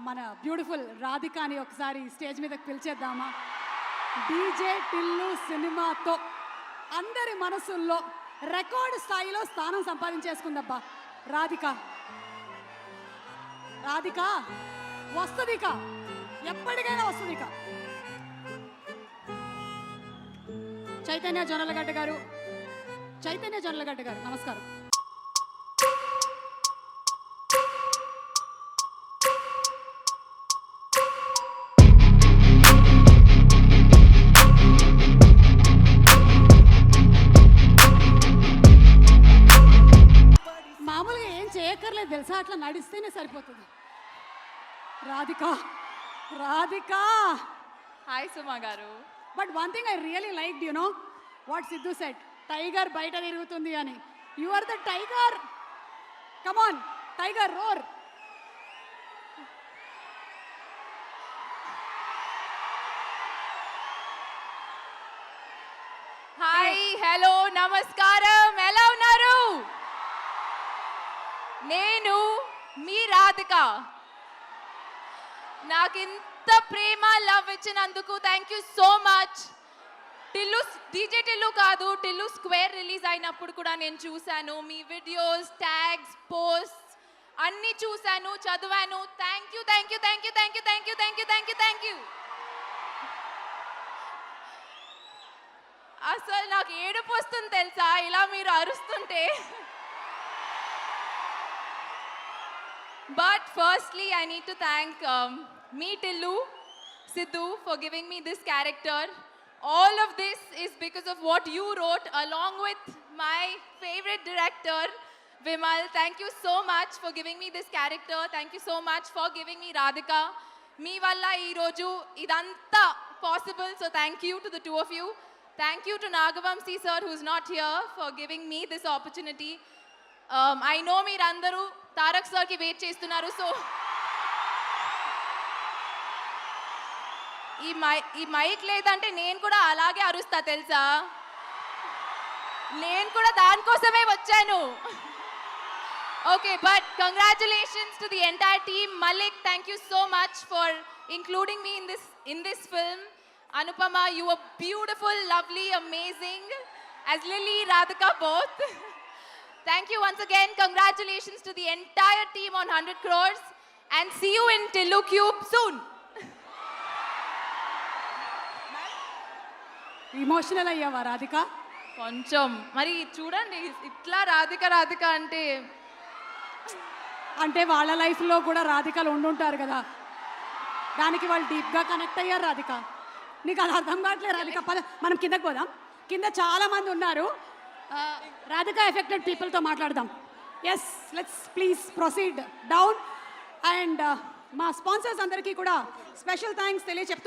మన బ్యూటిఫుల్ రాధికాని ఒకసారి స్టేజ్ మీదకి పిలిచేద్దామా? డీజే టిల్లు సినిమాతో అందరి మనసుల్లో రికార్డు స్థాయిలో స్థానం సంపాదించేసుకుందబ్బా రాధిక. రాధిక వస్తుందిక, ఎప్పటికైనా వస్తుందిక. చైతన్య జొన్నలగడ్డ గారు నమస్కారం. మామూలుగా ఏం చేయక్కర్లేదు తెలుసా, అట్లా నడిస్తేనే సరిపోతుంది. Radhika hi Suma garu. But one thing I really like, you know what Siddhu set, tiger బయట తిరుగుతుంది అని. You are the tiger, come on tiger, roar. Hi, hello, నమస్కారం, ఎలా ఉన్నారు? నేను మీ రాధిక. నాకు ఇంత ప్రేమ లవ్ ఇచ్చినందుకు thank you so much. Tillu DJ Tillu కాదు, టిల్లు స్క్వేర్ రిలీజ్ అయినప్పుడు కూడా నేను చూశాను మీ వీడియోస్, ట్యాగ్స్, పోస్ట్ అన్నీ చూశాను, చదివాను. Thank you thank you thank you thank you thank you thank you thank you thank you. అసలు నాకు ఏడుపు వస్తుంది తెలుసా ఇలా మీరు అరుస్తుంటే. But firstly, I need to thank me, Tillu, Sidhu, for giving me this character. All of this is because of what you wrote along with my favorite director, Vimal. Thank you so much for giving me this character. Thank you so much for giving me Radhika. Me valla ee roju idanta possible, so thank you to the two of you. Thank you to Nagavamsi sir, who's not here, for giving me this opportunity. I know meerandaru Tarak సార్కి wait చేస్తున్నారు. So ఈ mic లేదంటే నేను కూడా అలాగే అరుస్తా తెలుసా. నేను కూడా దానికోసమే వచ్చాను. Okay, but congratulations to the entire team. Malik, thank you so much for including me in this film. Anupama, you were beautiful, lovely, amazing, as Lily, Radhika both. Thank you once again. Congratulations to the entire team on 100 crores and see you in Tillu Cube soon. Emotional అయ్యావా రాధిక? కొంచెం. మరి చూడండి ఇట్లా రాధిక అంటే వాళ్ళ లైఫ్లో కూడా రాధికలు ఉండుంటారు కదా, దానికి వాళ్ళు డీప్గా కనెక్ట్ అయ్యారు. రాధిక నీకు అది అర్థం కావట్లేదు. రాధిక పద మనం కిందకి పోదాం, కింద చాలా మంది ఉన్నారు. రాధిక ఎఫెక్టెడ్ పీపుల్తో మాట్లాడదాం. Yes, let's please proceed down. And మా స్పాన్సర్స్ అందరికీ కూడా స్పెషల్ థ్యాంక్స్ తెలియచెప్తూ